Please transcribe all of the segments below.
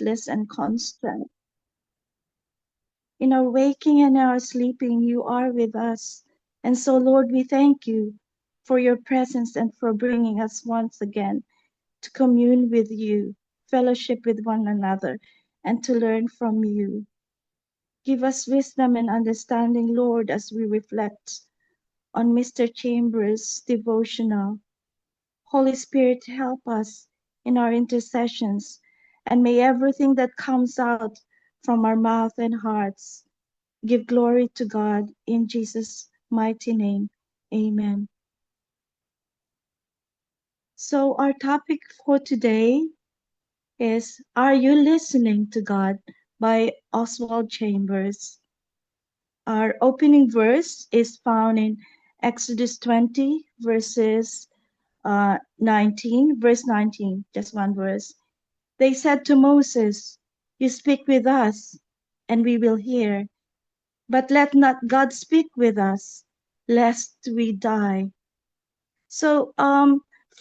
limitless and constant. In our waking and our sleeping, you are with us. And so, Lord, we thank you for your presence and for bringing us once again to commune with you, fellowship with one another, and to learn from you. Give us wisdom and understanding, Lord, as we reflect on Mr. Chambers' devotional. Holy Spirit, help us in our intercessions, and may everything that comes out from our mouth and hearts give glory to God in Jesus' mighty name. Amen. So our topic for today is Are You Listening to God by Oswald Chambers. Our opening verse is found in Exodus 20, verses 19, verse 19, just one verse. They said to Moses, You speak with us, and we will hear. But let not God speak with us, lest we die. So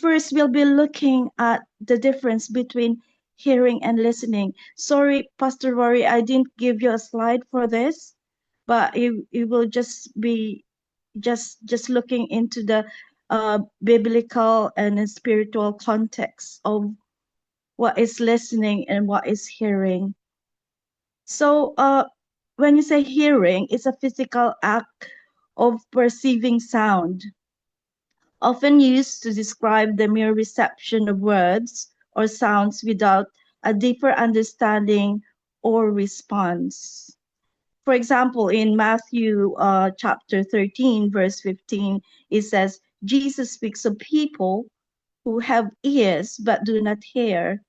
first we'll be looking at the difference between hearing and listening. Sorry, Pastor Rory, I didn't give you a slide for this, but it will just be just looking into the biblical and spiritual context of what is listening and what is hearing. So when you say hearing, it's a physical act of perceiving sound, often used to describe the mere reception of words or sounds without a deeper understanding or response. For example, in Matthew chapter 13, verse 15, it says, Jesus speaks of people who have ears but do not hear,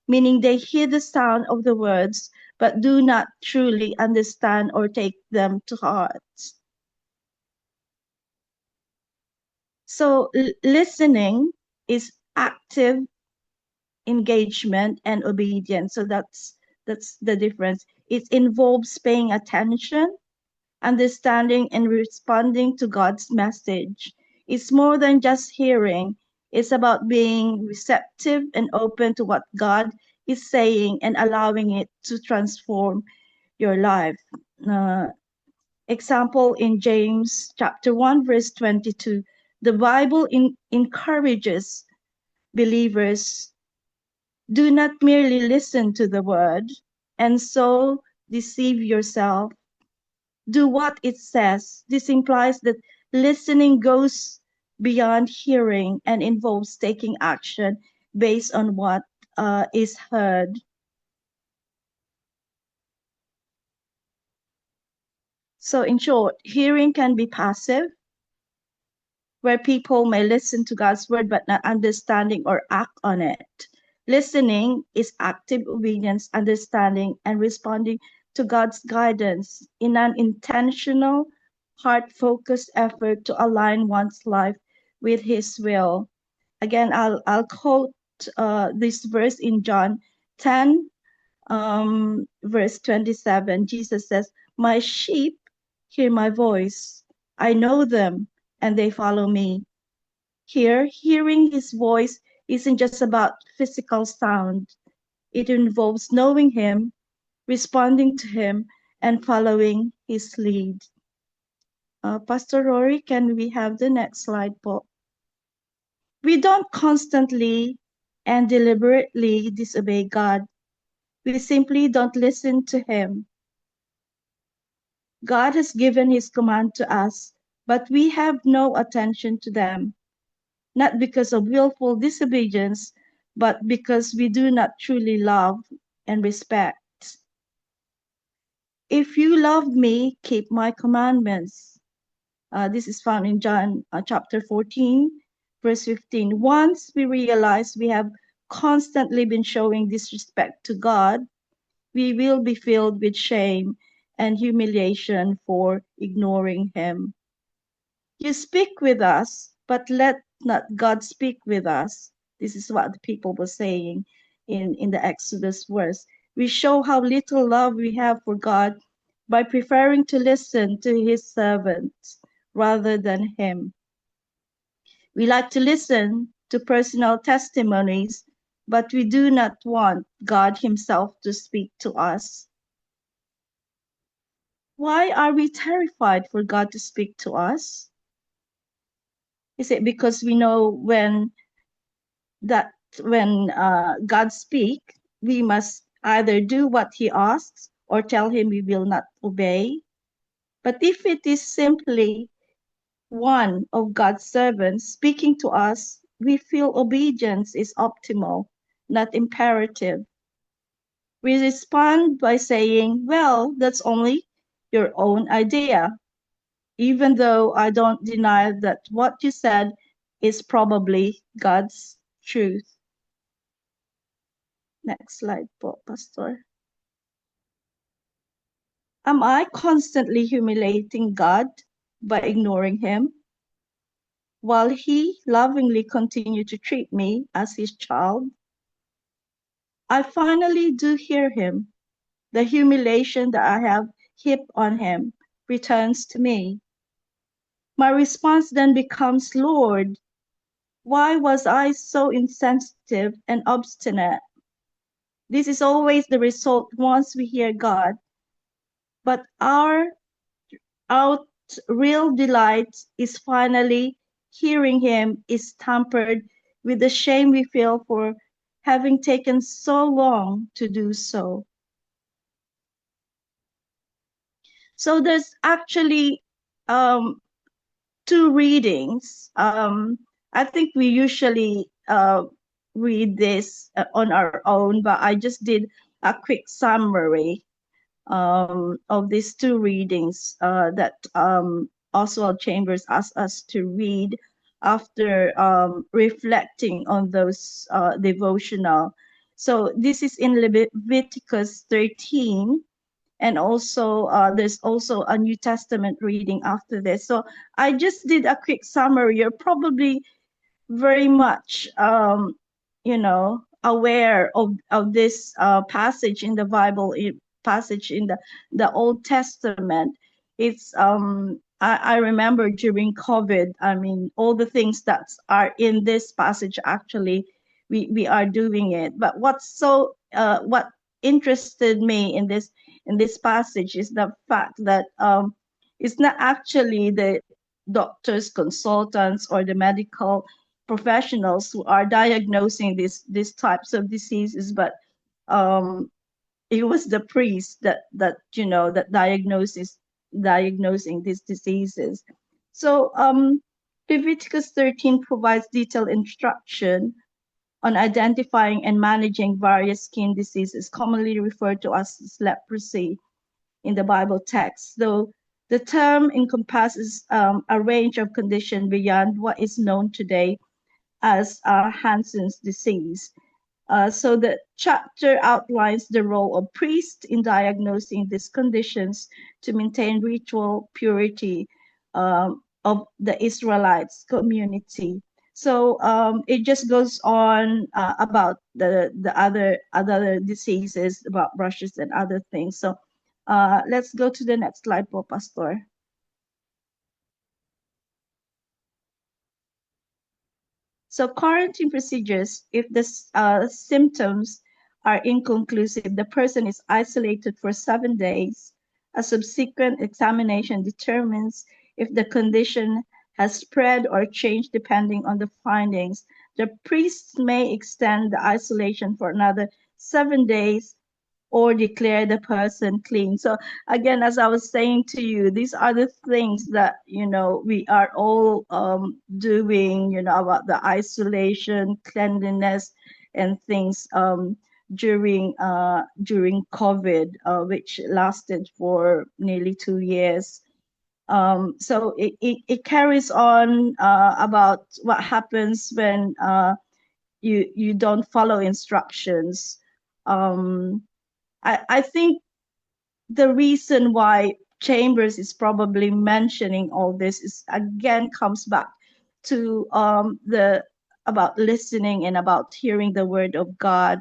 meaning they hear the sound of the words but do not truly understand or take them to heart. So listening is active engagement and obedience. So that's the difference. It involves paying attention, understanding, and responding to God's message. It's more than just hearing. It's about being receptive and open to what God is saying and allowing it to transform your life. Uh, Example in James chapter 1, verse 22. The Bible encourages believers, do not merely listen to the word and so deceive yourself. Do what it says. This implies that listening goes beyond hearing and involves taking action based on what is heard. So in short, hearing can be passive, where people may listen to God's word but not understanding or act on it. Listening is active obedience, understanding, and responding to God's guidance in an intentional, heart-focused effort to align one's life with His will. Again, I'll quote this verse in John 10, verse 27. Jesus says, "My sheep hear my voice. I know them, and they follow me." Here, hearing His voice isn't just about physical sound. It involves knowing Him, responding to Him, and following His lead. Pastor Rory, can we have the next slide, Paul? We don't constantly and deliberately disobey God. We simply don't listen to Him. God has given His command to us, but we have no attention to them, not because of willful disobedience, but because we do not truly love and respect. If you love me, keep my commandments. This is found in John chapter 14, verse 15. Once we realize we have constantly been showing disrespect to God, we will be filled with shame and humiliation for ignoring Him. You speak with us, but let not God speak with us. This is what the people were saying in the Exodus verse. We show how little love we have for God by preferring to listen to His servants rather than Him. We like to listen to personal testimonies, but we do not want God Himself to speak to us. Why are we terrified for God to speak to us? Is it because we know that when God speaks, we must either do what He asks or tell Him we will not obey? But if it is simply one of God's servants speaking to us, we feel obedience is optimal, not imperative. We respond by saying, well, that's only your own idea, even though I don't deny that what you said is probably God's truth. Next slide, Pastor. Am I constantly humiliating God by ignoring Him, while He lovingly continues to treat me as His child? I finally do hear Him. The humiliation that I have heaped on Him returns to me. My response then becomes, Lord, why was I so insensitive and obstinate? This is always the result once we hear God. But our real delight is finally hearing Him is tempered with the shame we feel for having taken so long to do so. So there's actually two readings. I think we usually read this on our own, but I just did a quick summary of these two readings that Oswald Chambers asked us to read after reflecting on those devotional. So this is in Leviticus 13, and also there's also a New Testament reading after this. So I just did a quick summary. You're probably very much aware of this passage in the Bible, passage in the Old Testament. It's I remember during COVID, I mean, all the things that are in this passage, actually we are doing it. But what interested me in this passage is the fact that it's not actually the doctors, consultants, or the medical professionals who are diagnosing these types of diseases, but it was the priest that diagnosing these diseases. So Leviticus 13 provides detailed instruction on identifying and managing various skin diseases, commonly referred to as leprosy in the Bible text, though the term encompasses a range of conditions beyond what is known today as Hansen's disease. So the chapter outlines the role of priests in diagnosing these conditions to maintain ritual purity of the Israelites community. So it just goes on about the other diseases, about brushes and other things. So let's go to the next slide, Pastor. So quarantine procedures, if the symptoms are inconclusive, the person is isolated for 7 days. A subsequent examination determines if the condition has spread or changed depending on the findings. The priest may extend the isolation for another 7 days or declare the person clean. So again, as I was saying to you, these are the things that we are all doing, about the isolation, cleanliness, and things during COVID, which lasted for nearly 2 years. So it carries on about what happens when you don't follow instructions. I think the reason why Chambers is probably mentioning all this is again comes back to the about listening and about hearing the word of God,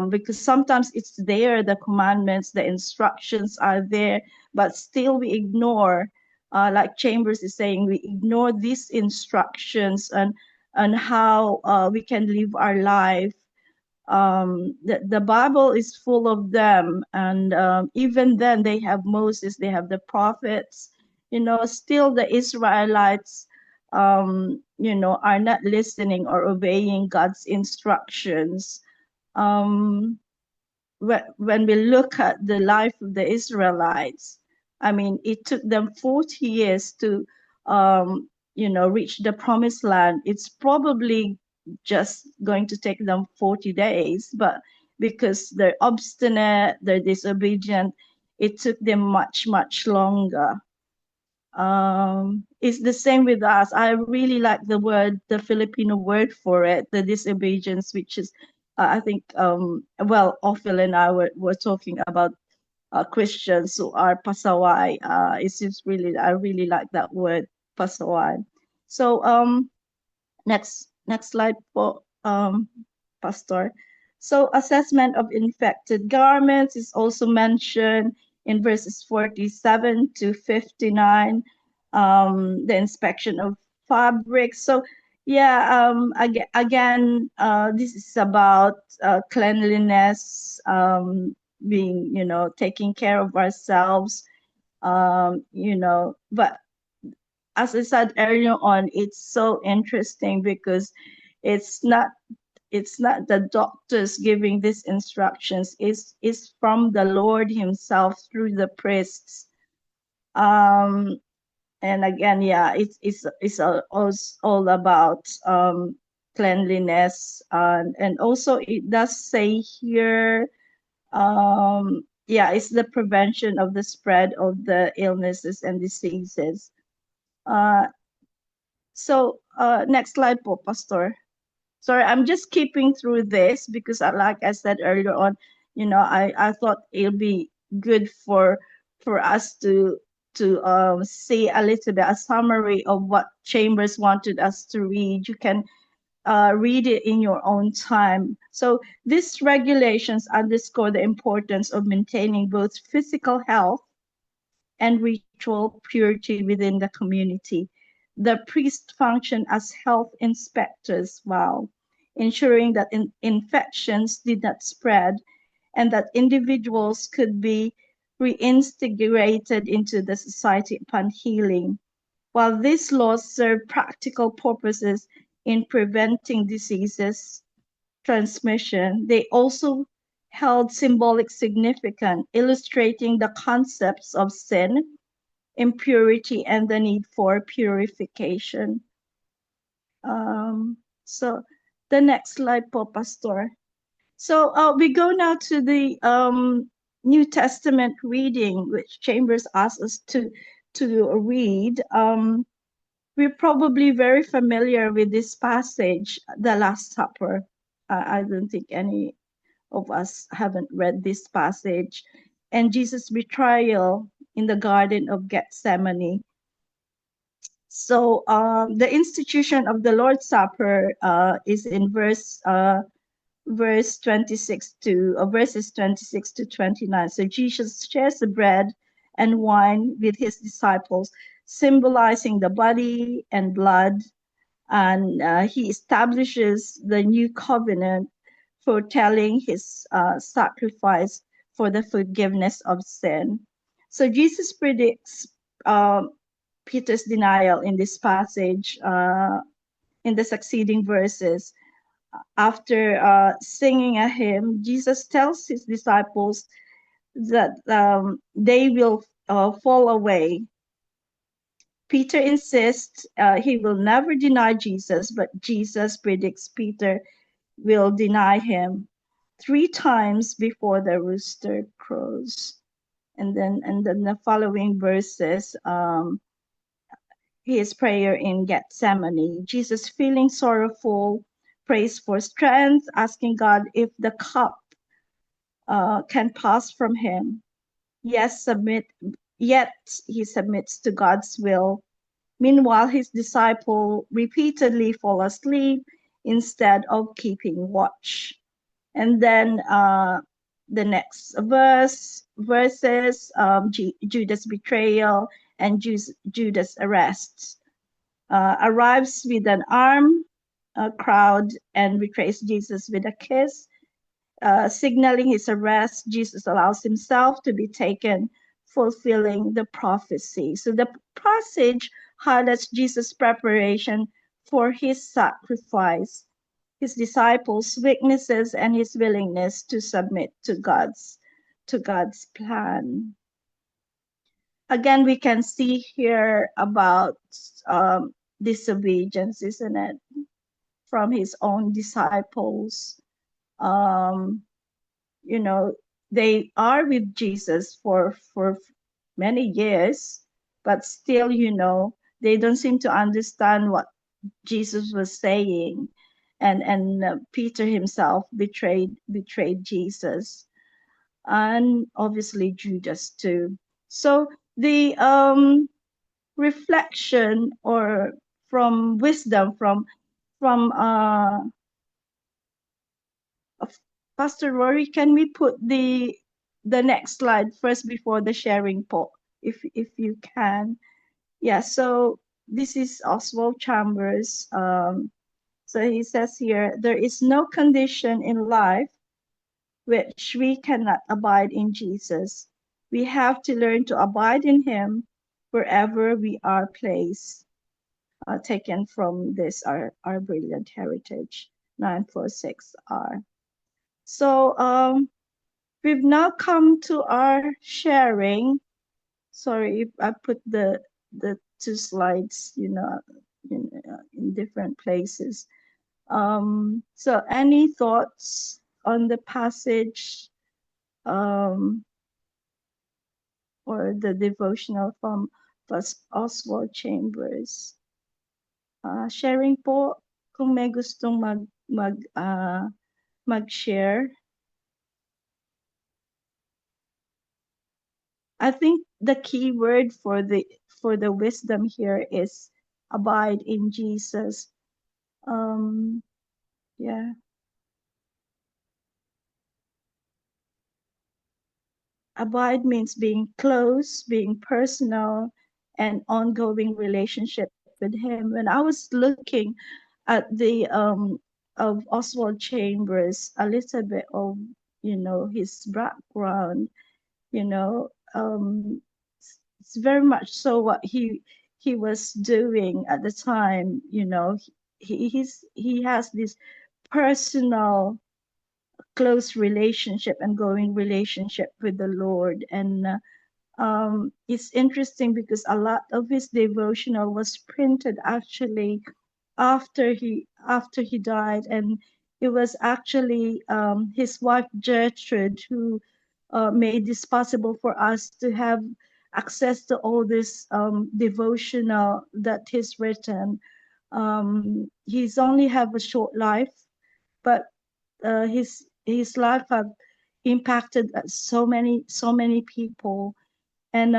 because sometimes it's there, the commandments, the instructions are there, but still we ignore, like Chambers is saying, we ignore these instructions and how we can live our life The Bible is full of them, and even then they have Moses, they have the prophets. Still the Israelites, are not listening or obeying God's instructions. um, when we look at the life of the Israelites, I mean, it took them 40 years to, reach the promised land. It's probably just going to take them 40 days, but because they're obstinate, they're disobedient, it took them much, much longer. It's the same with us. I really like the Filipino word for it, the disobedience, which is, I think, Ophel and I were talking about Christians who are pasaway. I really like that word, pasaway. So, next slide for Pastor. So assessment of infected garments is also mentioned in verses 47 to 59. The inspection of fabrics. So yeah, again, this is about cleanliness, being, taking care of ourselves, but as I said earlier on, it's so interesting because it's not the doctors giving these instructions. It's from the Lord Himself through the priests. And again, yeah, it's all about cleanliness, and also it does say here, yeah, it's the prevention of the spread of the illnesses and diseases. Uh, next slide, po, Pastor. Sorry, I'm just skipping through this because, like I said earlier on, I thought it'll be good for us to see a little bit a summary of what Chambers wanted us to read. You can read it in your own time. So these regulations underscore the importance of maintaining both physical health and ritual purity within the community. The priests function as health inspectors, wow, ensuring that infections did not spread and that individuals could be reintegrated into the society upon healing. While these laws serve practical purposes in preventing diseases transmission, they also held symbolic significance, illustrating the concepts of sin, impurity, and the need for purification. So the next slide, po, Pastor. So we go now to the New Testament reading, which Chambers asked us to read. We're probably very familiar with this passage, the Last Supper. I don't think any of us haven't read this passage. And Jesus' betrayal in the Garden of Gethsemane. So the institution of the Lord's Supper is in verses 26 to 29. So Jesus shares the bread and wine with his disciples, symbolizing the body and blood, and he establishes the new covenant, foretelling his sacrifice for the forgiveness of sin. So Jesus predicts Peter's denial in this passage in the succeeding verses. After singing a hymn, Jesus tells his disciples that they will fall away. Peter insists he will never deny Jesus, but Jesus predicts Peter will deny him 3 times before the rooster crows. And then the following verses, his prayer in Gethsemane. Jesus, feeling sorrowful, prays for strength, asking God if the cup can pass from him. Yet he submits to God's will. Meanwhile, his disciple repeatedly fall asleep instead of keeping watch. And then the next verses, Judas' betrayal and Judas' arrest. Arrives with an armed crowd and betrays Jesus with a kiss. signaling his arrest, Jesus allows himself to be taken, fulfilling the prophecy. So the passage highlights Jesus' preparation for his sacrifice, his disciples' weaknesses, and his willingness to submit to God's plan. Again, we can see here about disobedience, isn't it? From his own disciples. Um, you know, they are with Jesus for many years, but still, they don't seem to understand what Jesus was saying, and Peter himself betrayed Jesus, and obviously Judas too. So the reflection or from wisdom from of Pastor Rory, can we put the next slide first before the sharing poll, if you can? Yeah. So this is Oswald Chambers. So he says here, there is no condition in life which we cannot abide in Jesus. We have to learn to abide in Him wherever we are placed. Taken from this our brilliant heritage 946R. So we've now come to our sharing. Sorry if I put the two slides, in different places. So any thoughts on the passage, or the devotional from Oswald Chambers? Sharing po, kung may gustong mag-share. I think the key word for the wisdom here is abide in Jesus. Yeah. Abide means being close, being personal, and ongoing relationship with Him. When I was looking at the of Oswald Chambers, a little bit of his background, you know, it's very much so what he was doing at the time. He has this personal close relationship and going relationship with the Lord. And it's interesting because a lot of his devotional was printed actually after he died, and it was actually his wife Gertrude who made this possible for us to have access to all this devotional that he's written. He's only have a short life, but his life have impacted so many people. And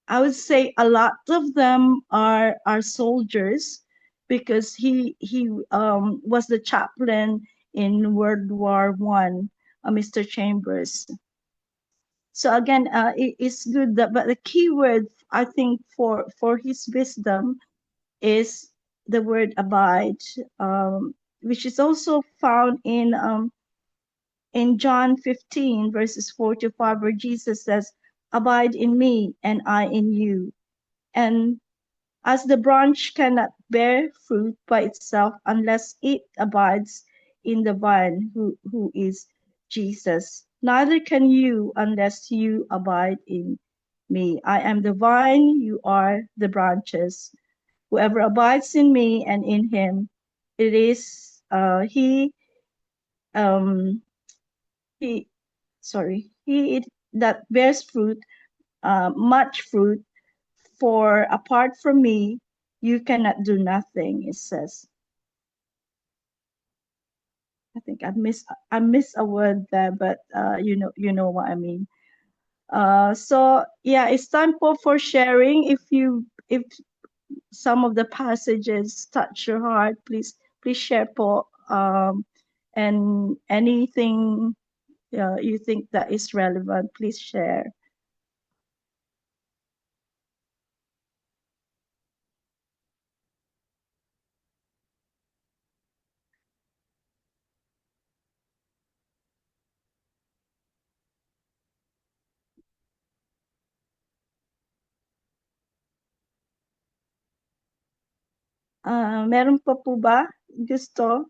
I would say a lot of them are soldiers, because he was the chaplain in World War I, Mr. Chambers. So again, it's good that, but the key word I think for his wisdom is the word abide, which is also found in John 15 verses 4 to 5, where Jesus says, "Abide in me, and I in you." And as the branch cannot bear fruit by itself unless it abides in the vine, who is Jesus, neither can you unless you abide in me. I am the vine, you are the branches. Whoever abides in me and in him, it is um, he he that bears fruit, much fruit. For apart from me, you cannot do nothing, it says. I think I miss a word there, but you know what I mean. So yeah, it's time for sharing. If some of the passages touch your heart, please share po. And anything you think that is relevant, please share. Meron pa po ba gusto?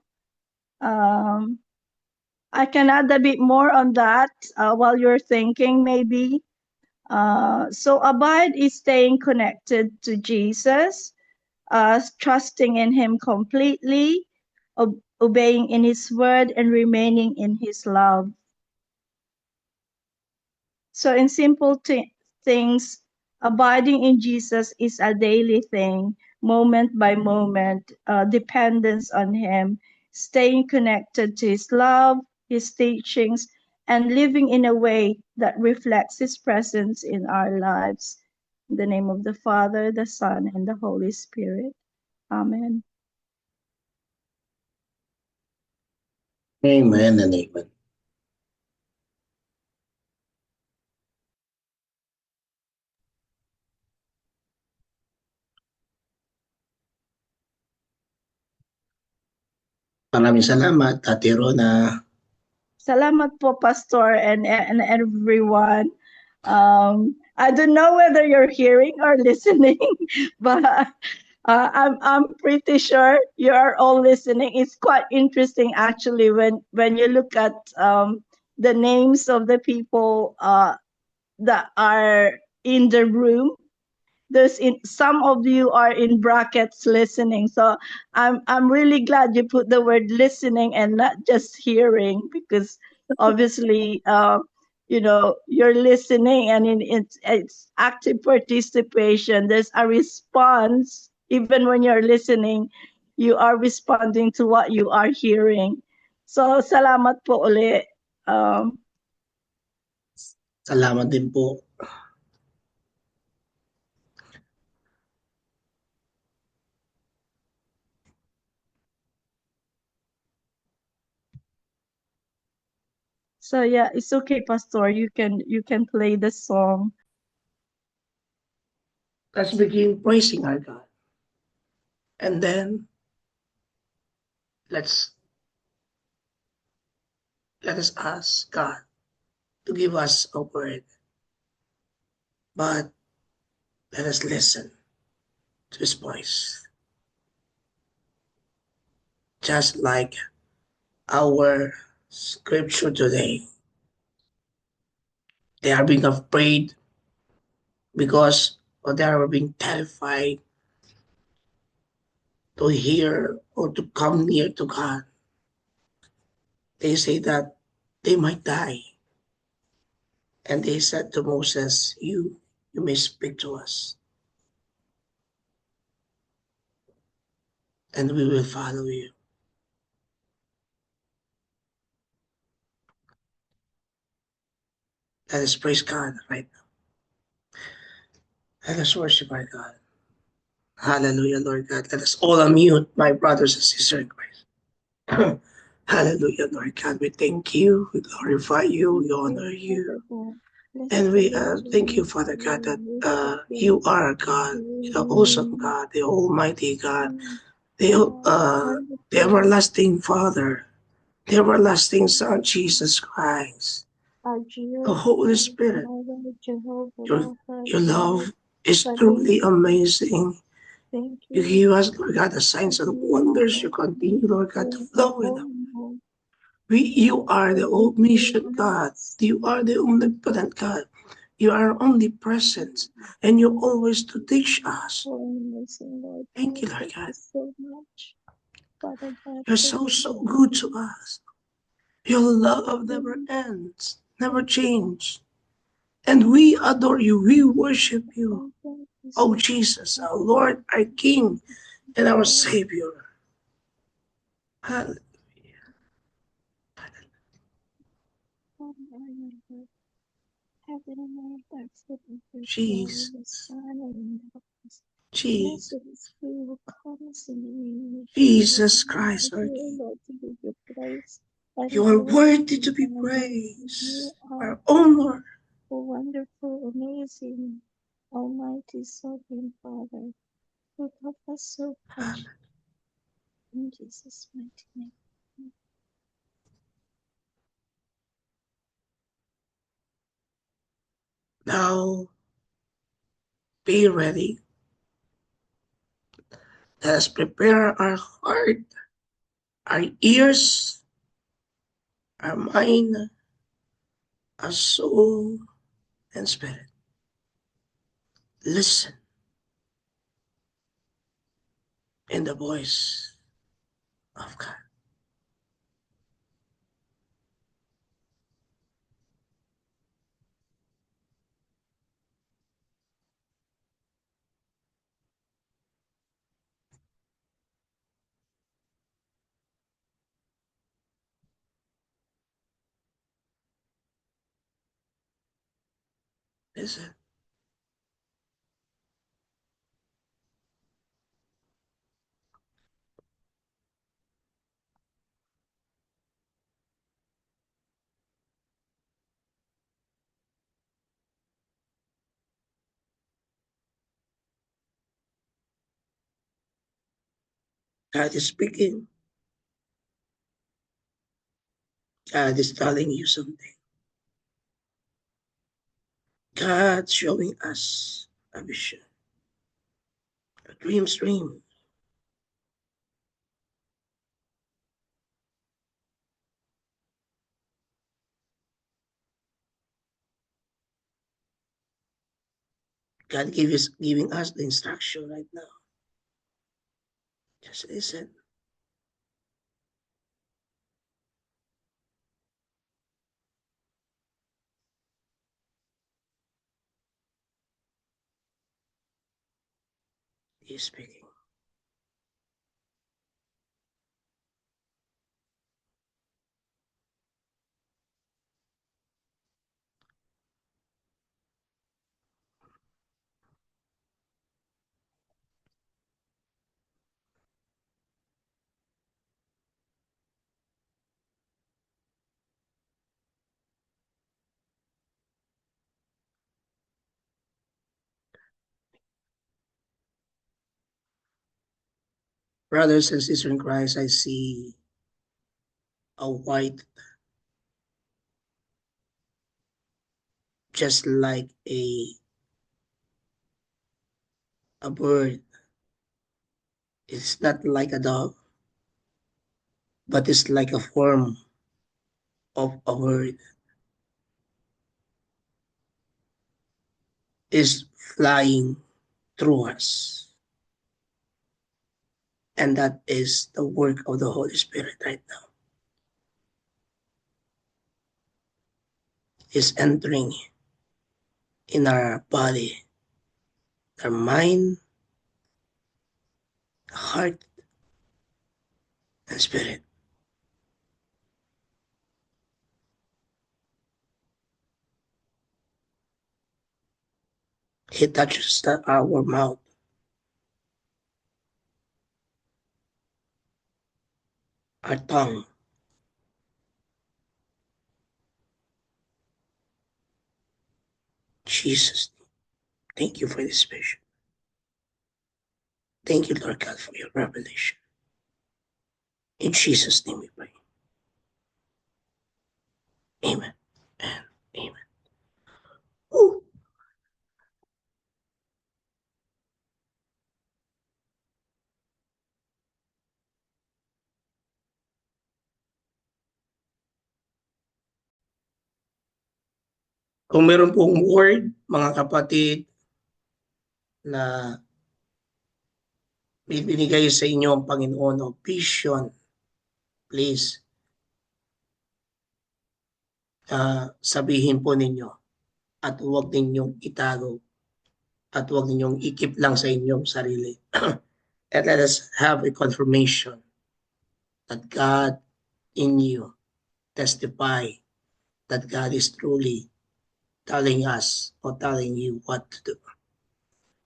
I can add a bit more on that while you're thinking, maybe. So abide is staying connected to Jesus, trusting in Him completely, obeying in His word, and remaining in His love. So, in simple things, abiding in Jesus is a daily thing, moment by moment, dependence on Him, staying connected to His love, His teachings, and living in a way that reflects His presence in our lives. In the name of the Father, the Son, and the Holy Spirit. Amen. Amen and amen. Maraming salamat, Ate Rona. Salamat po, Pastor, and everyone. I don't know whether you're hearing or listening, but I'm pretty sure you are all listening. It's quite interesting, actually, when you look at the names of the people that are in the room. There's in some of you are in brackets listening, so I'm really glad you put the word listening and not just hearing, because obviously you're listening, and it's active participation. There's a response. Even when you're listening, you are responding to what you are hearing. So salamat po uli. Salamat din po. So yeah, it's okay, Pastor. You can play the song. Let's begin praising our God. And then let us ask God to give us a word. But let us listen to His voice. Just like our scripture today, they are being afraid because they are being terrified to hear or to come near to God. They say that they might die. And they said to Moses, you may speak to us, and we will follow you. Let us praise God right now. Let us worship our God. Hallelujah, Lord God. Let us all unmute, my brothers and sisters in Christ. Hallelujah, Lord God. We thank you, we glorify you, we honor you. And we thank you, Father God, that you are God, the awesome God, the Almighty God, the everlasting Father, the everlasting Son, Jesus Christ, the Holy Spirit. Your, your love is truly amazing. You give us, Lord God, the signs and wonders. You continue, Lord God, to flow in them. You are the omniscient God. You are the omnipotent God. You are omnipresent, and you always to teach us. Thank you, Lord God. You're so good to us. Your love never ends, never changes. And we adore you. We worship you. Oh, Jesus, our Lord, our King, and our Savior. Hallelujah. Jesus. Jesus. Jesus Christ, our King. You are worthy to be praised. Our honor. Wonderful, amazing, almighty, sovereign Father, who love us so much. In Jesus' mighty name. Now, be ready. Let us prepare our heart, our ears, our mind, our soul, and spirit. Listen in the voice of God. Listen. God is speaking. God is telling you something. God showing us a vision, a dream. God giving us the instruction right now. Just listen. He is speaking. Brothers and sisters in Christ, I see a white, just like a bird. It's not like a dog, but it's like a form of a bird. Is flying through us. And that is the work of the Holy Spirit right now. Is entering in our body, our mind, heart, and spirit. He touches our mouth, our tongue. Jesus, thank you for this vision. Thank you, Lord God, for your revelation. In Jesus' name we pray. Amen and amen. Woo. Kung meron pong word, mga kapatid, na binigay sa inyo ang Panginoon o vision, please, sabihin po ninyo at huwag ninyong itago at huwag ninyong ikip lang sa inyong sarili. And let us have a confirmation that God in you testify that God is truly telling us or telling you what to do.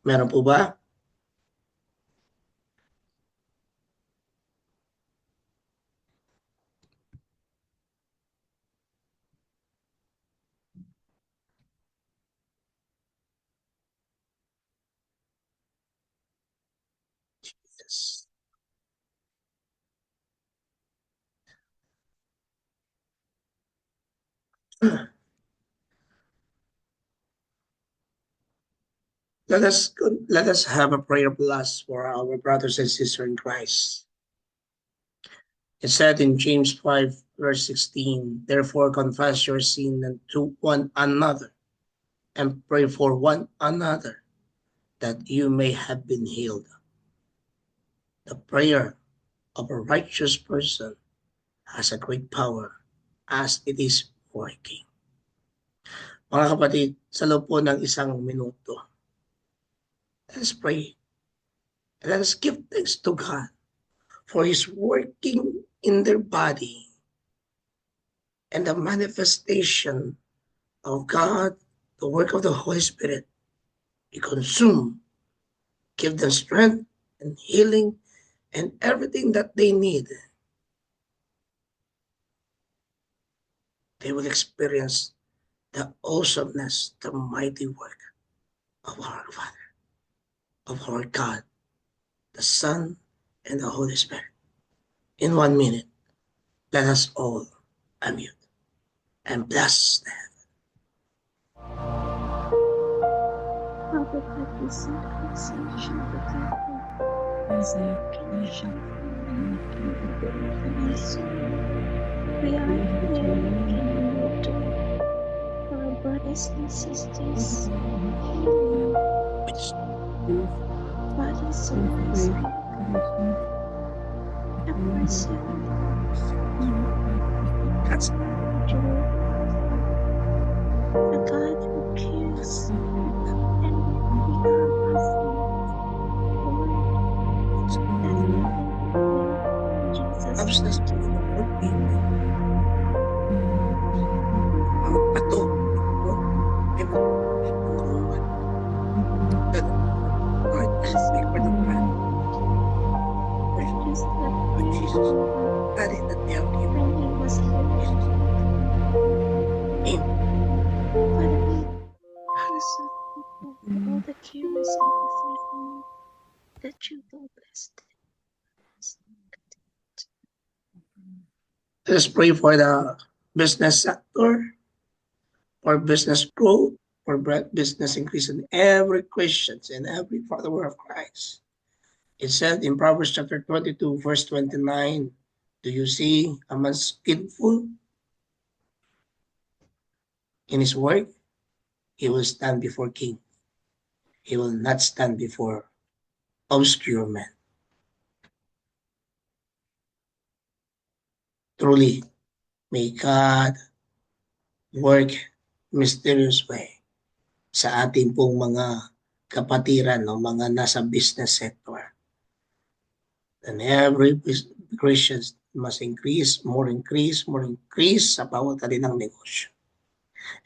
Meron po ba? Yes. Let us have a prayer blast for our brothers and sisters in Christ. It said in James 5, verse 16, therefore confess your sin to one another and pray for one another that you may have been healed. The prayer of a righteous person has a great power as it is working. Mga kapatid, sa loob po ng isang minuto, let us pray. Let us give thanks to God for His working in their body and the manifestation of God, the work of the Holy Spirit, be consumed, give them strength and healing and everything that they need. They will experience the awesomeness, the mighty work of our Father, of our God, the Son, and the Holy Spirit. In 1 minute, let us all unmute and bless them. Father God, we send consumption to people. Consumption we are here in order to for our brothers and sisters, healing, body, soul, and spirit. Have mercy on That's joy, the God who cares and we are asking, Lord, that we in Jesus' absence name. to forgive. Mga pato, may mga Lord, speak for the plan Just like of Jesus. That is that they have given. when he was living, Amen. Father, we are so thankful for all the carers and everything that you will bless them. Let us pray for the business sector, for business growth, for business increase in every Christian and every follower of Christ. It said in Proverbs chapter 22, verse 29, do you see a man skillful in his work? He will stand before king. He will not stand before obscure men. Truly, may God work mysterious way sa ating pong mga kapatiran o mga nasa business sector. And every Christian must increase sa bawat kanilang negosyo.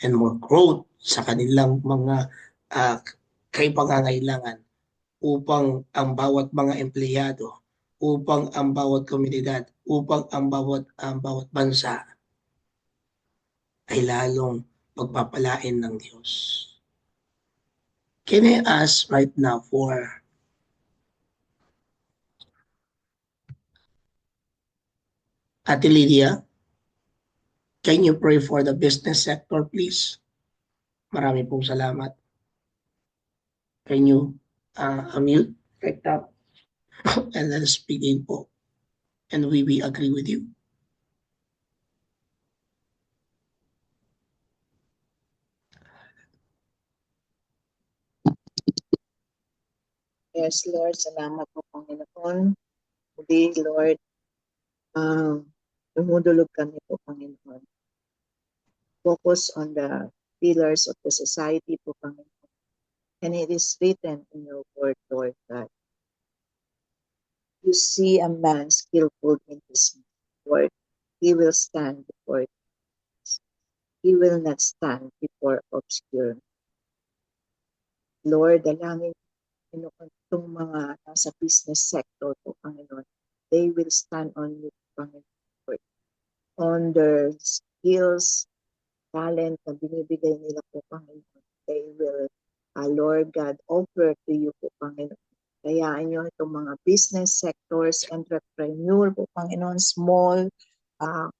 And more growth sa kanilang mga pangangailangan upang ang bawat mga empleyado, upang ang bawat komunidad, upang ang bawat bansa ay lalong pagpapalain ng Diyos. Can I ask right now for Ate Lydia? Can you pray for the business sector, please? Marami pong salamat. Can you unmute right now? And let us begin po. And we agree with you. Yes, Lord, salamat po, Panginoon. Today, Lord, dumudulog kami po, Panginoon. Focus on the pillars of the society po, Panginoon. And it is written in your word, Lord, that you see a man skillful in his work, he will stand before us. He will not stand before obscure. Lord, dalangin itong mga nasa business sector po, Panginoon, they will stand on you, Panginoon, on their skills, talent na binibigay nila po, Panginoon. They will, Lord God, offer to you po, Panginoon. Kayaan nyo itong mga business sectors, entrepreneur po, Panginoon, small,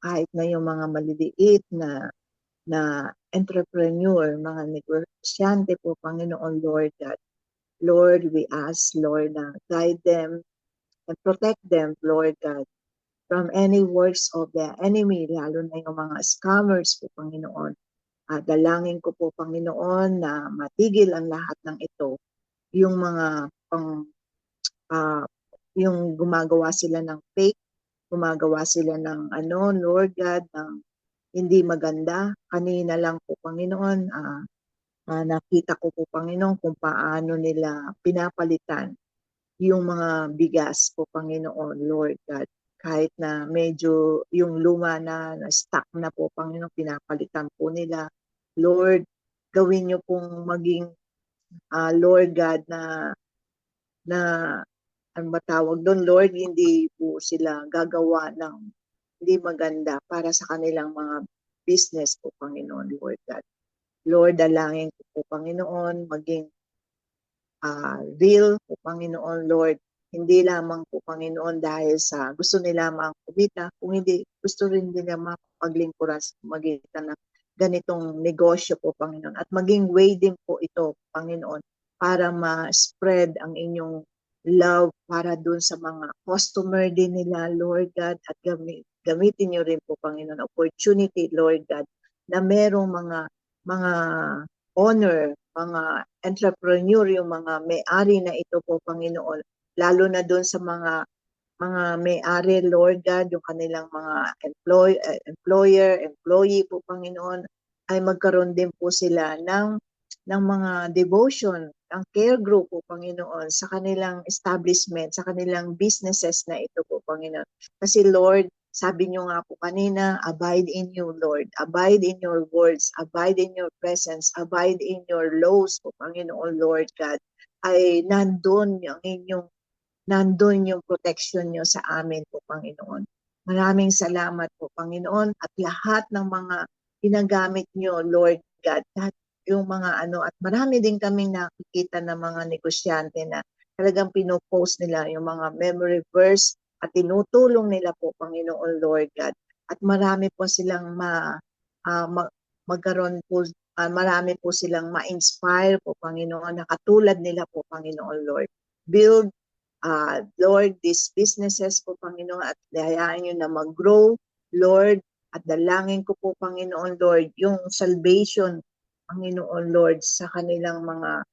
kahit na yung mga maliliit na entrepreneur, mga negosyante po, Panginoon, Lord God. Lord, we ask, Lord, na guide them and protect them, Lord God, from any works of the enemy, lalo na yung mga scammers po, Panginoon. Dalangin ko po, Panginoon, na matigil ang lahat ng ito. Yung mga yung gumagawa sila ng fake, gumagawa sila ng Lord God, ng hindi maganda. Kanina lang po, Panginoon, nakita ko po, Panginoon, kung paano nila pinapalitan yung mga bigas po, Panginoon, Lord God. Kahit na medyo yung luma na stuck na po, Panginoon, pinapalitan po nila. Lord, gawin niyo pong maging, Lord God, na ang matawag doon, Lord, hindi po sila gagawa ng hindi maganda para sa kanilang mga business po, Panginoon, Lord God. Lord, dalangin ko po, Panginoon, maging real po, Panginoon, Lord. Hindi lamang po, Panginoon, dahil sa gusto nila kumita, kung hindi, gusto rin nila mapaglingkuran sa magitan ng ganitong negosyo po, Panginoon. At maging way din po ito, Panginoon, para ma-spread ang inyong love para dun sa mga customer din nila, Lord God, at gamitin niyo rin po, Panginoon, opportunity, Lord God, na merong mga owner, mga entrepreneur, yung mga may-ari na ito po, Panginoon, lalo na doon sa mga may-ari, Lord God, yung kanilang mga employer, employee po, Panginoon, ay magkaroon din po sila ng mga devotion, ang care group po, Panginoon, sa kanilang establishment, sa kanilang businesses na ito po, Panginoon. Kasi Lord, sabi niyo nga po kanina, abide in you, Lord. Abide in your words, abide in your presence, abide in your laws po, Panginoon, Lord God. Ay nandun yung protection niyo sa amin po, Panginoon. Maraming salamat po, Panginoon, at lahat ng mga ginagamit niyo, Lord God, lahat yung mga at marami din kaming nakikita na mga negosyante na talagang pinopost nila yung mga memory verse at tinutulong nila po, Panginoon, Lord God. At marami po silang magkaroon po, marami po silang ma-inspire po, Panginoon, na katulad nila po, Panginoon, Lord. Build, Lord, these businesses po, Panginoon, at hayaan nyo na mag-grow, Lord, at dalangin ko po, Panginoon, Lord, yung salvation, Panginoon, Lord, sa kanilang mga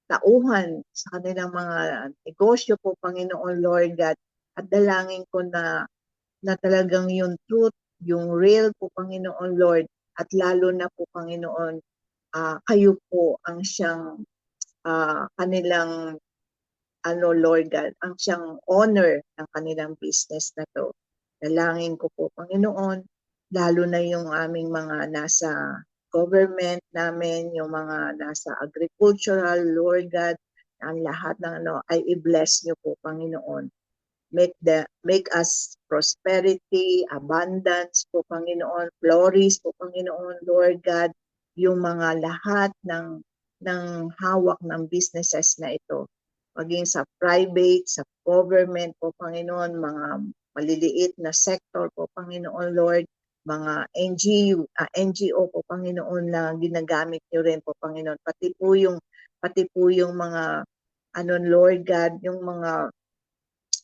tauhan, sa kanilang mga negosyo po, Panginoon, Lord God, at dalangin ko na talagang yung truth, yung real po, Panginoon, Lord, at lalo na po, Panginoon, kayo po ang siyang kanilang Lord God, ang siyang owner ng kanilang business na to. Dalangin ko po, Panginoon, lalo na yung aming mga nasa government namin, yung mga nasa agricultural, Lord God, ang lahat ng ay i-bless niyo po, Panginoon. Make us prosperity, abundance po, Panginoon, flourish po, Panginoon, Lord God, yung mga lahat ng hawak ng businesses na ito. Maging sa private, sa government po, Panginoon, mga maliliit na sector po, Panginoon, Lord, mga NGO po, Panginoon, na ginagamit niyo rin po, Panginoon. Pati po yung mga Lord God, yung mga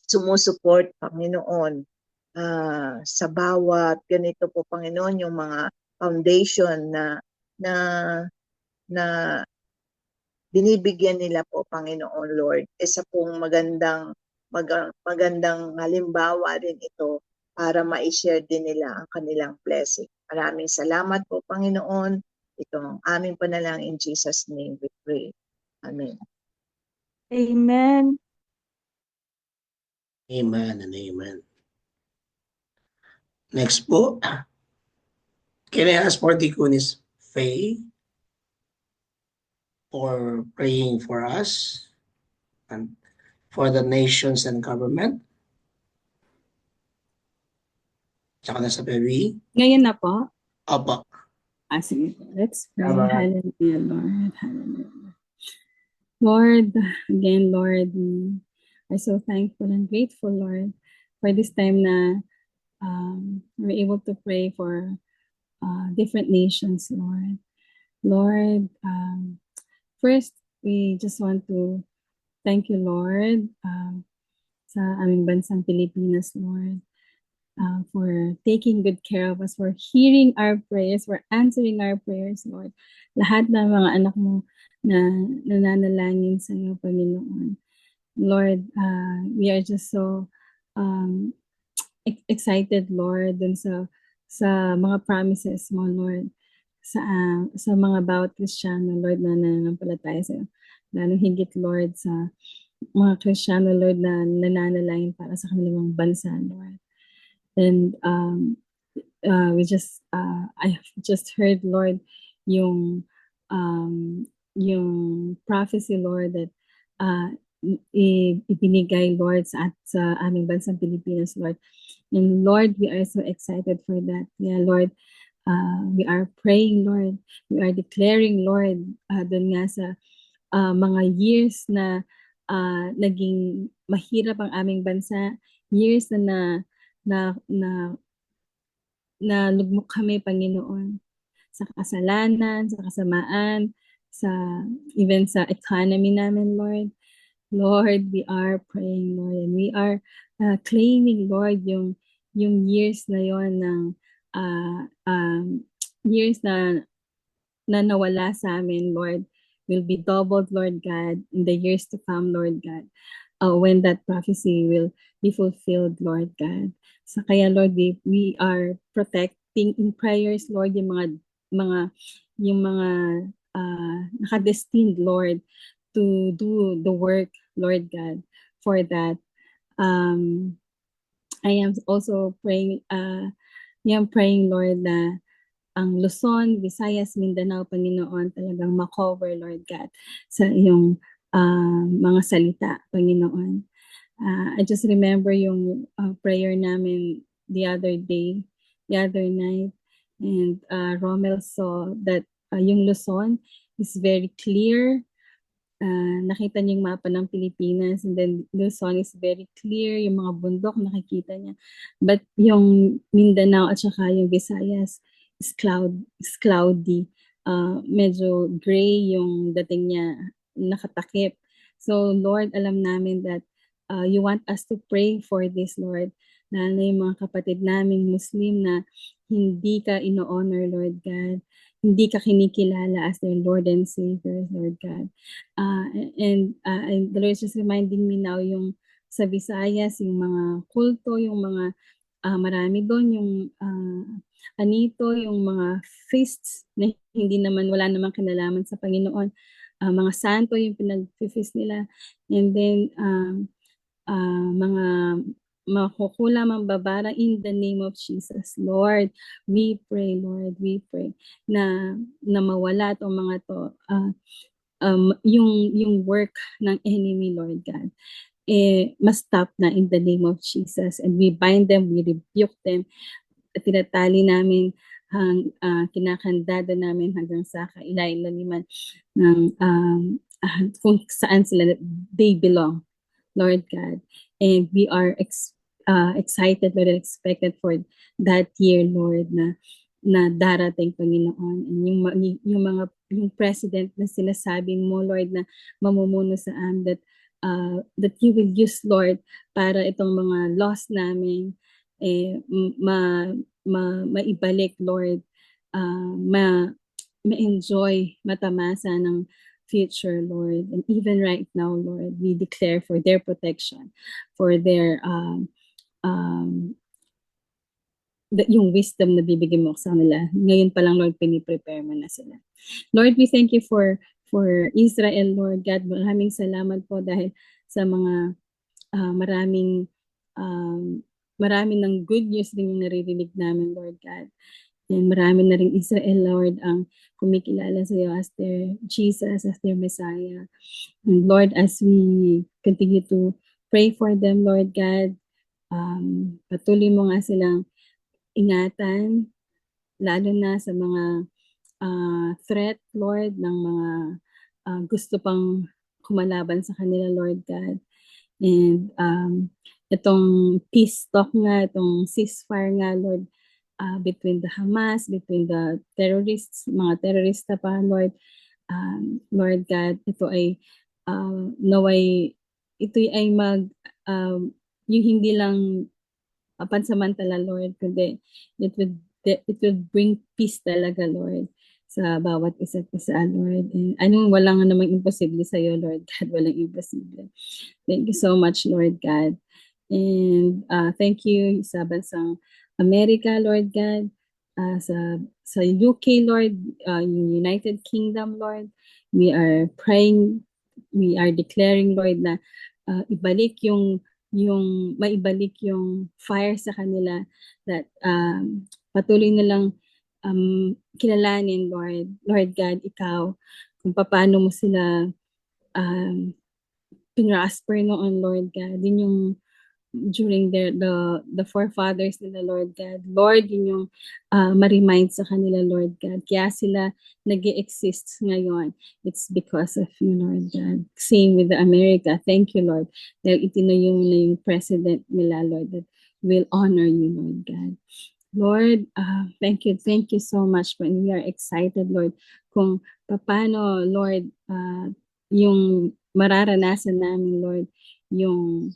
sumusuport, Panginoon, sa bawat ganito po, Panginoon, yung mga foundation na binibigyan nila po, Panginoon, Lord. Isa pong magandang halimbawa din ito para ma-share din nila ang kanilang blessing. Maraming salamat po, Panginoon. Ito ang aming panalangin, in Jesus' name we pray. Amen. Amen. Amen and amen. Next po, can I ask for Deaconess Faye for praying for us and for the nations and government? Tsaka na sa baby. Ngayon na po? Opo. Sige po. Let's pray. Tama. Hallelujah, Lord. Hallelujah. Lord, again, Lord, we are so thankful and grateful, Lord, for this time na we're able to pray for different nations, Lord. Lord, first, we just want to thank you, Lord, sa aming bansang Pilipinas, Lord, for taking good care of us, for hearing our prayers, for answering our prayers, Lord. Lahat ng mga anak mo na nananalangin sa iyo, Panginoon. Lord, we are just so excited, Lord, dun sa mga promises mo, Lord, sa mga bawat Kristiyano, Lord, na nananampalataya sa iyo. Lalo higit, Lord, sa mga Kristiyano, Lord, na nananalangin para sa kanilang bansa, Lord. And I have just heard, Lord, yung prophecy, Lord, that ibinigay, Lord, sa aming bansang Pilipinas, Lord. And Lord, we are so excited for that. Yeah, Lord, we are praying, Lord. We are declaring, Lord, dun nga sa mga years na naging mahirap ang aming bansa, years na lugmok kami, Panginoon, sa kasalanan, sa kasamaan, even sa economy namin, Lord. Lord, we are praying, Lord, and we are claiming, Lord, yung years na yon ng years na nawala sa amin, Lord, will be doubled, Lord God, in the years to come, Lord God, when that prophecy will be fulfilled, Lord God. So kaya, Lord, we are protecting in prayers, Lord, yung mga nakadestined, Lord, to do the work, Lord God, for that. I am also praying, Lord, na ang Luzon, Visayas, Mindanao, Panginoon, talagang makover, Lord God, sa iyong mga salita, Panginoon. I just remember yung prayer namin the other night, and Rommel saw that yung Luzon is very clear. Nakita niya yung mapa ng Pilipinas, and then Luzon is very clear, yung mga bundok nakikita niya. But yung Mindanao at saka yung Visayas is cloudy. Medyo gray yung dating niya, nakatakip. So Lord, alam namin that you want us to pray for this, Lord. Lalo yung mga kapatid naming Muslim na hindi ka ino-honor, Lord God. Hindi ka kinikilala as their Lord and Savior, Lord God. And the Lord is just reminding me now yung sa Visayas, yung mga kulto, yung mga marami doon, yung anito, yung mga feasts na wala namang kinalaman sa Panginoon. Mga santo yung pinag-feast nila. And then, mga makukula mambabarang in the name of Jesus. Lord, we pray, Lord, na mawala itong mga to, yung work ng enemy, Lord God, must stop na in the name of Jesus. And we bind them, we rebuke them, tinatali namin, kinakandado namin hanggang sa kailaliman ng kung saan sila they belong, Lord God. And we are excited, Lord, and expected for that year, Lord, na darating, Panginoon. And yung president na sinasabi mo, Lord, na mamumuno sa amin, that you will use, Lord, para itong mga laws namin maibalik, Lord, ma-enjoy, matamasa ng future, Lord. And even right now, Lord, we declare for their protection, for their yung wisdom na bibigyan mo sa nila. Ngayon pa lang, Lord, piniprepare mo na sila. Lord, we thank you for Israel, Lord God. Maraming salamat po dahil sa mga marami ng good news din yung naririnig namin, Lord God. And marami na rin Israel, Lord, ang kumikilala sa iyo as their Jesus, as their Messiah. And Lord, as we continue to pray for them, Lord God, patuloy mo nga silang ingatan, lalo na sa mga threat, Lord, ng mga gusto pang kumalaban sa kanila, Lord God. And itong peace talk nga, itong ceasefire nga, Lord, between the Hamas, between the terrorists, mga terorista pa, Lord, Lord God, naway ito ay yung hindi lang pansamantala, Lord, kundi it would bring peace talaga, Lord, sa bawat isa't isa, Lord. And walang namang imposible sa iyo, Lord God, walang imposible. Thank you so much, Lord God. And thank you sa bansang Amerika, Lord God, sa UK, Lord, yung United Kingdom, Lord. We are praying, we are declaring, Lord, na maibalik yung fire sa kanila, that patuloy nilang kilalanin, Lord God, ikaw, kung paano mo sila pinrosper noon, Lord God. Din yung during the forefathers nila, Lord God. Lord, yun yung ma-remind sa kanila, Lord God. Kaya sila nag-exist ngayon. It's because of you, Lord God. Same with the America. Thank you, Lord. Dahil itinayo mo na yung president nila, Lord, that will honor you, Lord God. Lord, thank you so much, when we are excited, Lord, kung paano, Lord, yung mararanasan namin, Lord, yung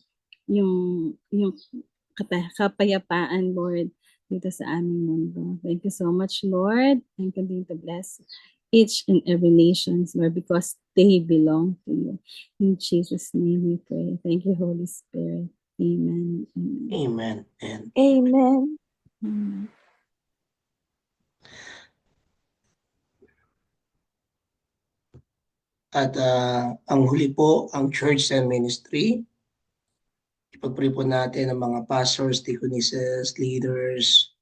kapayapaan, Lord, dito sa aming mundo. Thank you so much, Lord, and continue to bless each and every nation, Lord, because they belong to you. In Jesus' name we pray. Thank you, Holy Spirit. Amen. Amen. And Amen. Amen. At ang huli po, ang church and ministry. Ipag-pray po natin ang mga pastors, deaconesses, leaders,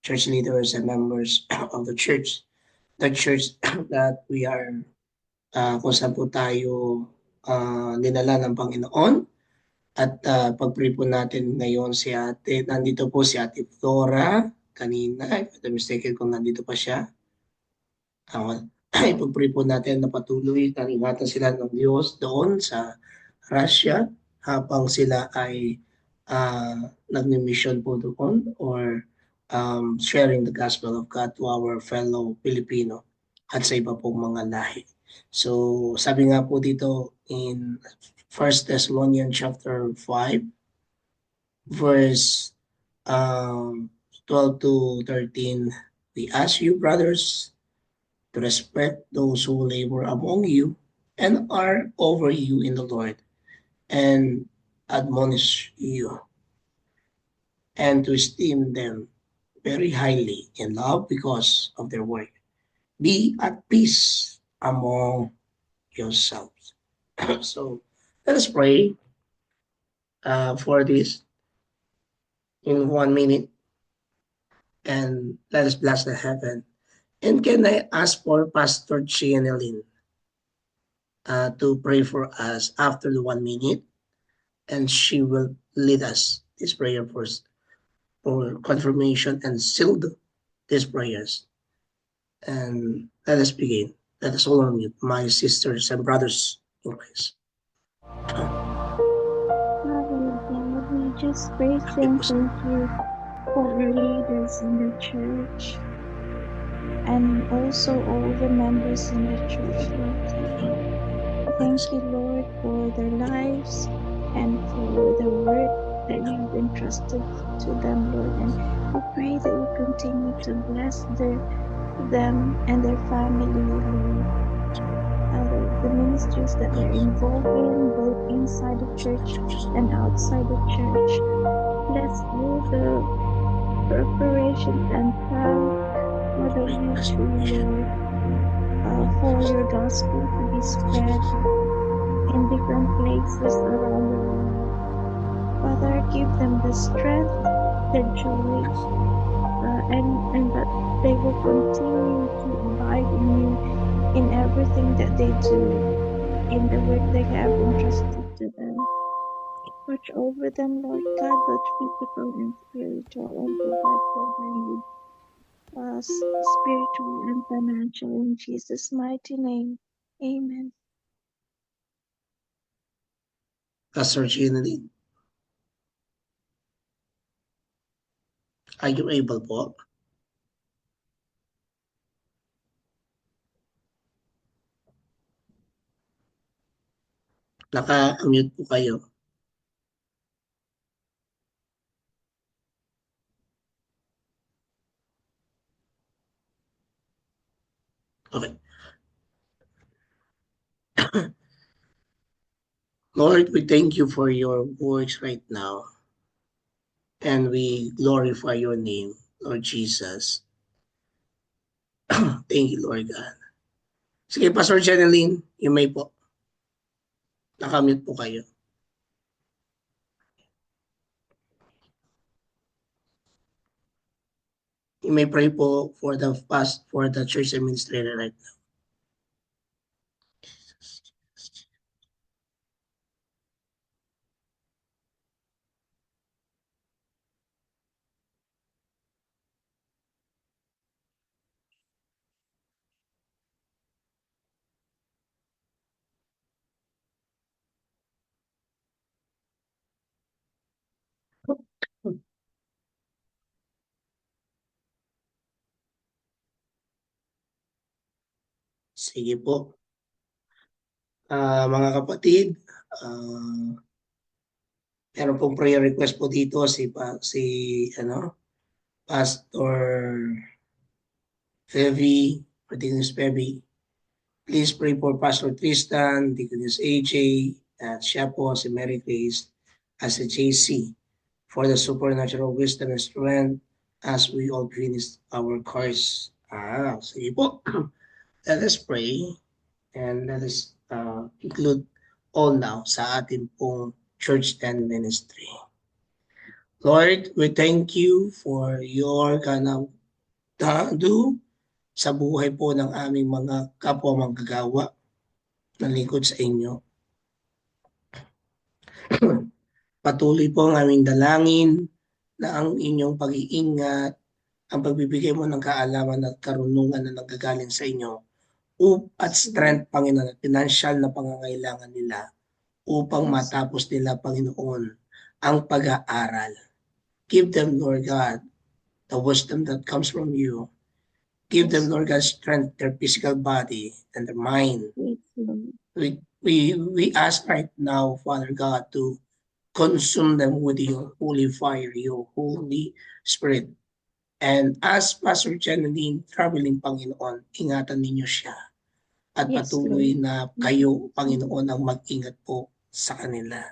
church leaders, and members of the church. The church that we are, kung saan po tayo ninala ng Panginoon. At pag-pray po natin ngayon nandito po si Ate Flora kanina, if I'm mistaken kung nandito pa siya. Ipag-pray po natin na patuloy na ingatan sila ng Diyos doon sa Russia habang sila ay nag-mission po doon, or sharing the gospel of God to our fellow Filipino at sa iba pong mga lahi. So sabi nga po dito in 1 Thessalonians chapter 5 verse 12 to 13, we ask you, brothers, to respect those who labor among you and are over you in the Lord, and admonish you, and to esteem them very highly in love because of their work. Be at peace among yourselves. So let us pray for this in 1 minute, and let us bless the heaven. And can I ask for Pastor Chianelin to pray for us after the 1 minute, and she will lead us this prayer first for confirmation and seal these prayers. And let us begin. Let us all unmute, my sisters and brothers in Christ. Father God, we just praise and thank you for our leaders in the church and also all the members in the church, Lord God. Thank you, Lord, for their lives and for the work that you've entrusted to them, Lord. And we pray that you continue to bless them and their family, Lord. The ministries that they're involved in, both inside the church and outside the church. Bless all the preparations and plans for the ministry, Lord, for your gospel to be spread in different places around the world. Father, give them the strength, the joy, and that they will continue to abide in you in everything that they do, in the work they have entrusted to them. Watch over them, Lord God, both physical and spiritual, and provide for them with spiritual and financial, in Jesus' mighty name. Amen. Pastor Chianelin, are you able po? Naka-mute po kayo. Okay. Lord, we thank you for your works right now. And we glorify your name, Lord Jesus. Thank you, Lord God. Sige, Pastor Jeneline, you may po. Nakamute po kayo. You may pray po for the church administrator right now. Sige po. Mga kapatid, meron pong prayer request po dito si Pastor Fevy, Deaconess Fevy. Please pray for Pastor Tristan, Deaconess AJ, at siya po si Mary Grace as a JC for the supernatural wisdom and strength as we all finish our course. Sige po. Let us pray and let us include all now sa ating pong church and ministry. Lord, we thank you for your do sa buhay po ng aming mga kapwa manggagawa na lingkod sa inyo. Patuloy po ang aming dalangin na ang inyong pag-iingat, ang pagbibigay mo ng kaalaman at karunungan na nanggagaling sa inyo at strength, Panginoon, at financial na pangangailangan nila upang matapos nila, Panginoon, ang pag-aaral. Give them, Lord God, the wisdom that comes from you. Give them, Lord God, strength, their physical body and their mind. We ask right now, Father God, to consume them with your holy fire, your Holy Spirit. And as Pastor Jeneline traveling, Panginoon, ingatan ninyo siya. At patuloy na kayo, Panginoon, ang mag-ingat po sa kanila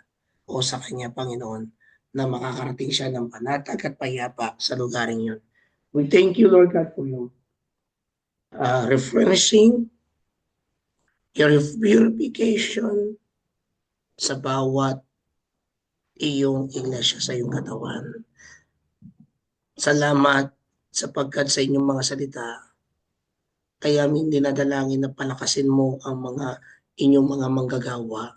o sa kanya, Panginoon, na makakarating siya ng panatag at payapa sa lugaring yun. We thank you, Lord God, for your refreshing, your purification sa bawat iyong iglesia sa iyong katawan. Salamat sapagkat sa inyong mga salita, kaya amin dinadalangin na palakasin mo ang mga inyong mga manggagawa,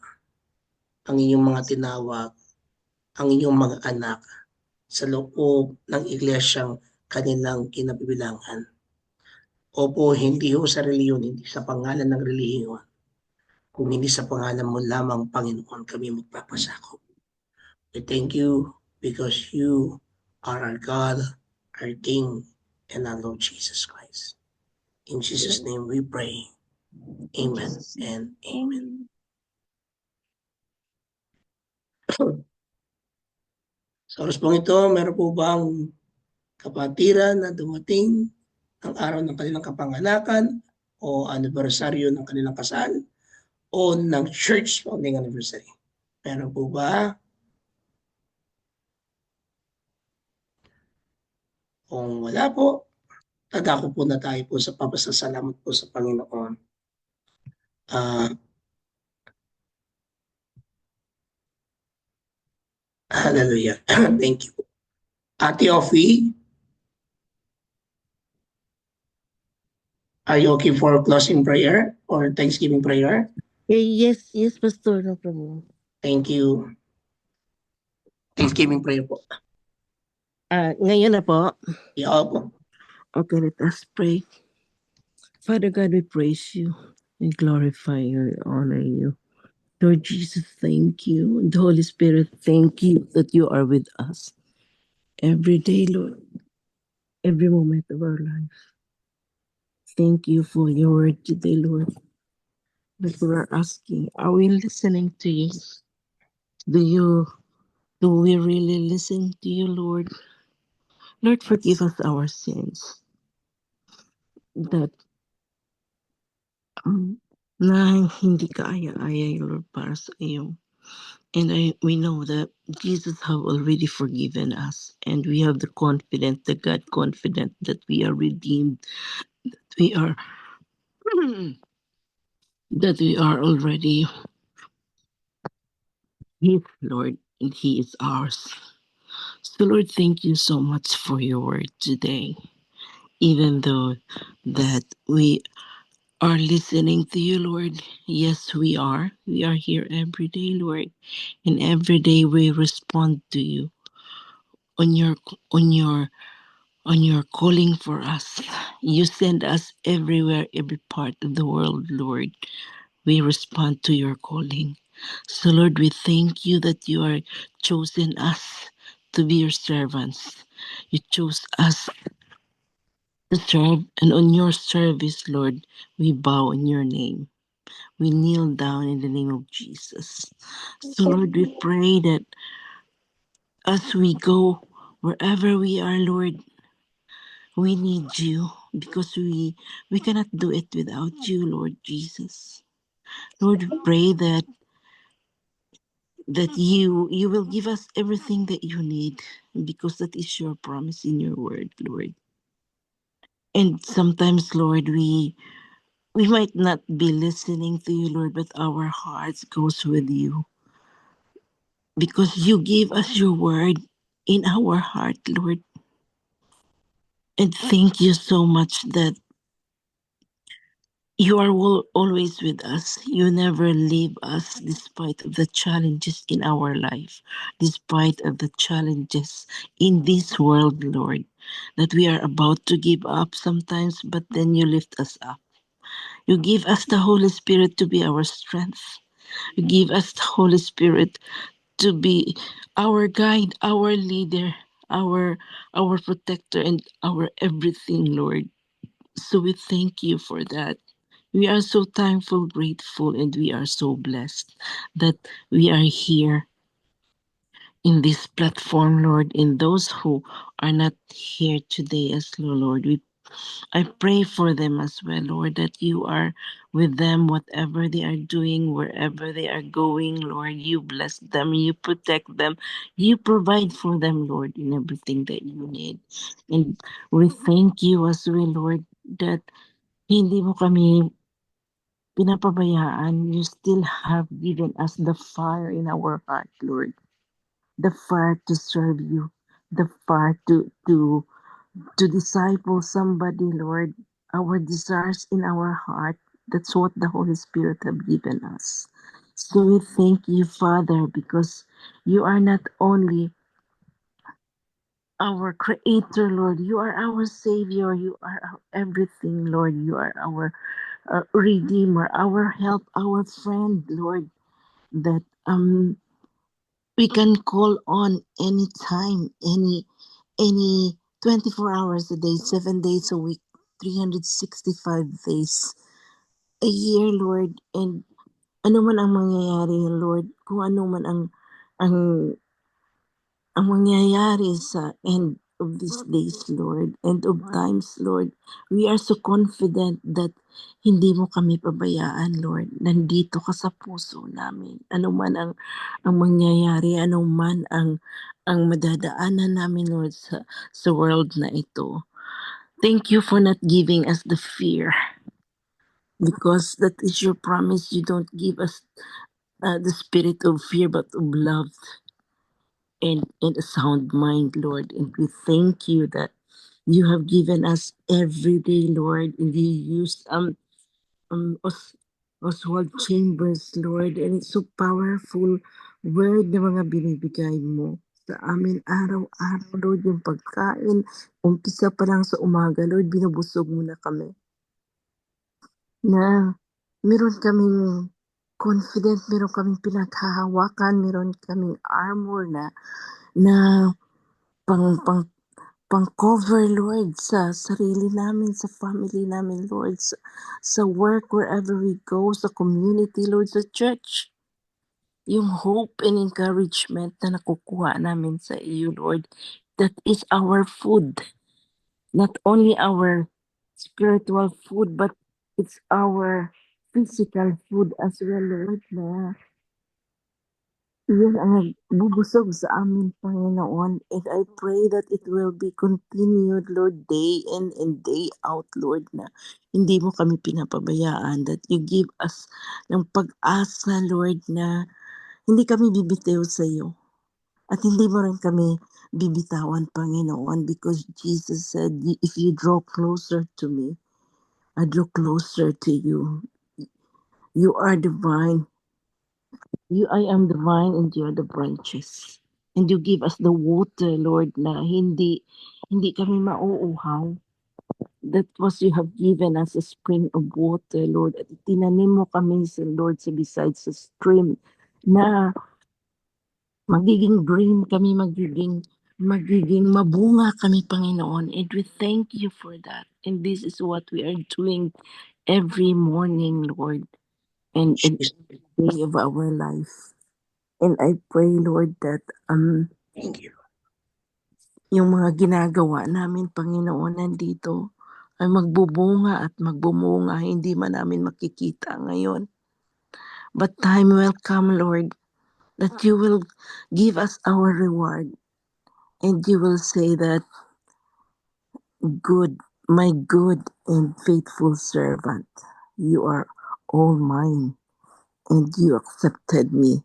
ang inyong mga tinawag, ang inyong mga anak sa loob ng iglesyang kanilang kinabibilangan. Opo, hindi ho sa reliyon, hindi sa pangalan ng relihiyon, kung hindi sa pangalan mo lamang, Panginoon, kami magpapasakop. We thank you because you are our God, our King, and our Lord Jesus Christ. In Jesus' name we pray. Amen and amen. Sa oras pong ito, meron po bang kapatiran na dumating ang araw ng kanilang kapanganakan o anibersaryo ng kanilang kasal o ng church founding anniversary? Meron po ba? Kung wala po, tadako po na tayo po sa papasasalamat po sa Panginoon. Hallelujah. Thank you. Ate Offie, are you okay for closing prayer or Thanksgiving prayer? Yes, Pastor, no problem. Thank you. Thanksgiving prayer po. Ngayon na po. Yeah po. Okay, let us pray. Father God, we praise you and glorify you and honor you. Lord Jesus, thank you. And the Holy Spirit, thank you that you are with us every day, Lord, every moment of our life. Thank you for your word today, Lord. But we're asking, are we listening to you? Do we really listen to you, Lord? Lord, forgive us our sins that na hindi kaaya-aya, Lord, para sa iyo. And we know that Jesus have already forgiven us, and we have the confidence, the God confident that we are redeemed, we are that we are already His, Lord, and He is ours. So, Lord, thank you so much for your word today. Even though that we are listening to you, Lord, yes, we are. We are here every day, Lord, and every day we respond to you on your on your on your calling for us. You send us everywhere, every part of the world, Lord. We respond to your calling. So, Lord, we thank you that you are chosen us to be your servants. You chose us to serve, and on your service, Lord, we bow in your name. We kneel down in the name of Jesus. So, Lord, we pray that as we go wherever we are, Lord, we need you because we cannot do it without you, Lord Jesus. Lord, we pray that you will give us everything that you need because that is your promise in your word, Lord. And sometimes, Lord, we might not be listening to you, Lord, but our hearts goes with you because you gave us your word in our heart, Lord. And thank you so much that you are always with us. You never leave us despite of the challenges in our life, despite of the challenges in this world, Lord, that we are about to give up sometimes, but then you lift us up. You give us the Holy Spirit to be our strength. You give us the Holy Spirit to be our guide, our leader, our protector, and our everything, Lord. So we thank you for that. We are so thankful, grateful, and we are so blessed that we are here in this platform, Lord. And those who are not here today as Lord, I pray for them as well, Lord, that you are with them, whatever they are doing, wherever they are going, Lord. You bless them, you protect them, you provide for them, Lord, in everything that you need. And we thank you as well, Lord, that hindi mo kami pinapabayaan. You still have given us the fire in our heart, Lord. The fire to serve you, the fire to disciple somebody, Lord. Our desires in our heart, that's what the Holy Spirit have given us. So we thank you, Father, because you are not only our creator, Lord, you are our savior, you are our everything, Lord. You are our redeemer, our help, our friend, Lord, that we can call on anytime, any 24 hours a day, 7 days a week, 365 days a year, Lord. And ano man ang mangyayari, Lord, kung ano man ang ang mangyayari sa end of these days, Lord, end of times, Lord, we are so confident that hindi mo kami pabayaan, Lord. Nandito ka sa puso namin. Ano man ang mangyayari, ano man ang madadaanan namin, Lord, sa world na ito. Thank you for not giving us the fear because that is your promise. You don't give us the spirit of fear, but of love and a sound mind, Lord. And we thank you that you have given us every day, Lord. And you used Oswald Chambers, Lord. And it's so powerful word na mga binibigay mo sa amin araw-araw, Lord, yung pagkain. Umpisa pa lang sa umaga, Lord, binubusog mo na kami. Na meron kaming confident, meron kaming pinaghahawakan, meron kaming armor na pang pang-cover, Lord, sa sarili namin, sa family namin, Lord, sa work, wherever we go, sa community, Lord, sa church. Yung hope and encouragement na nakukuha namin sa iyo, Lord, that is our food. Not only our spiritual food, but it's our physical food as well, Lord, na yun ang nagbubusog sa amin, Panginoon. And I pray that it will be continued, Lord, day in and day out, Lord, na hindi mo kami pinapabayaan. That you give us ng pag-asa, Lord, na hindi kami bibitiw sa iyo. At hindi mo rin kami bibitawan, Panginoon, because Jesus said, if you draw closer to me, I draw closer to you. You are divine. I am the vine and you are the branches. And you give us the water, Lord, na hindi kami mauuhaw. That was you have given us a spring of water, Lord. At tinanim mo kami sa Lord sa besides sa stream na magiging green kami, magiging mabunga kami, Panginoon. And we thank you for that. And this is what we are doing every morning, Lord, and Jesus. every day of our life. And I pray, Lord, that Thank you. yung mga ginagawa namin, Panginoon, nandito ay magbubunga at magbumunga. Hindi man namin makikita ngayon. But time will come, Lord, that you will give us our reward. And you will say that, good, my good and faithful servant, you are all mine, and you accepted me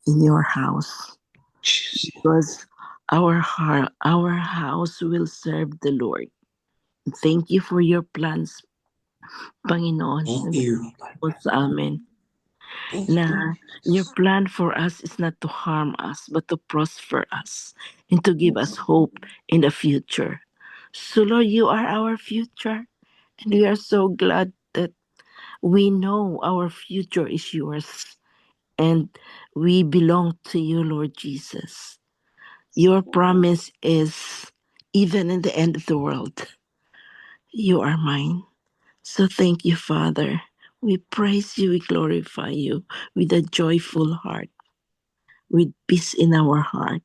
in your house. Jesus. Because our house will serve the Lord. Thank you for your plans, Panginoon, Thank na you. po sa amin. Thank you. Na your plan for us is not to harm us, but to prosper us and to give us hope in the future. So, Lord, you are our future, and we are so glad that we know our future is yours, and we belong to you, Lord Jesus. Your promise is, even in the end of the world, you are mine. So thank you, Father. We praise you, we glorify you with a joyful heart, with peace in our heart.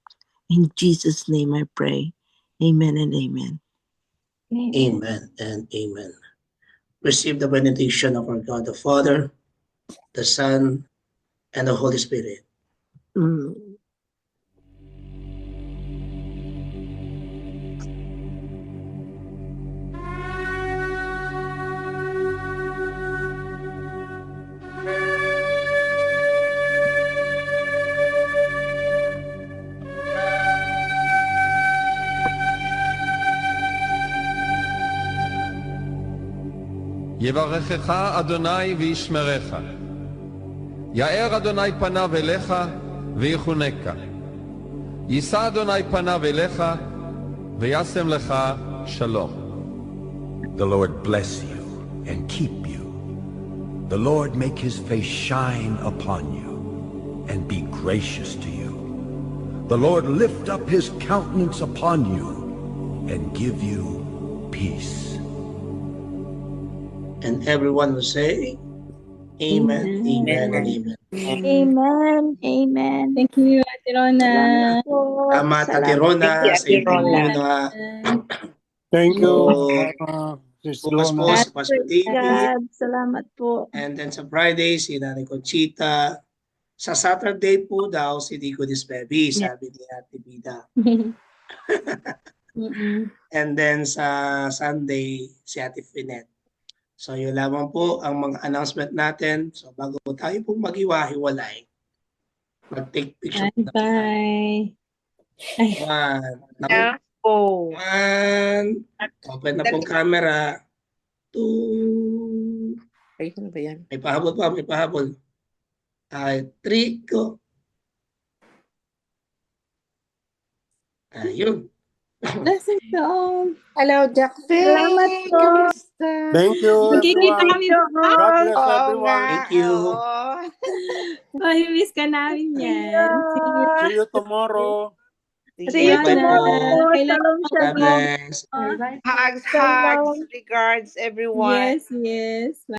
In Jesus' name I pray. Amen and amen. Amen and amen. Receive the benediction of our God the Father, the Son, and the Holy Spirit. Mm. יברכך אדוני וישמרך. יאר אדוני פניו אליך ויחונקה. יישא אדוני פניו אליך וישם לך שלום. The Lord bless you and keep you. The Lord make his face shine upon you and be gracious to you. The Lord lift up his countenance upon you and give you peace. And everyone will say, Amen, amen, and amen. Amen. Amen. Thank you, Ate Rona. Salamat po. Salamat, Ate Rona, sa iyong pagmumuna. Thank you, So, Sis bukas po Lona. si Pastor David. God, salamat po. And then sa Friday, si Nanay Conchita. Sa Saturday po daw, si Dico Disbebi, sabi ni Ate Bida. And then sa Sunday, si Ate Finette. So yun lamang po ang mga announcement natin. So bago tayo po mag-iwa-hiwalay, mag-take picture po natin. Bye. One. Open na pong camera. Two. Ay, ano ba yan? May pahabol pa, may pahabol. Ay, three, go. Ayun. Blessings to all. Hello, Jackson. Salamat po. Kamusta? Thank you, Magkikita everyone. kami. God bless Oo everyone. nga. Thank you. Miss ka namin yan. See you. See you tomorrow. See you Yana. tomorrow. Kailangan Shalom, God shalom. bless. Hugs, Shalom. regards, everyone. Yes, yes.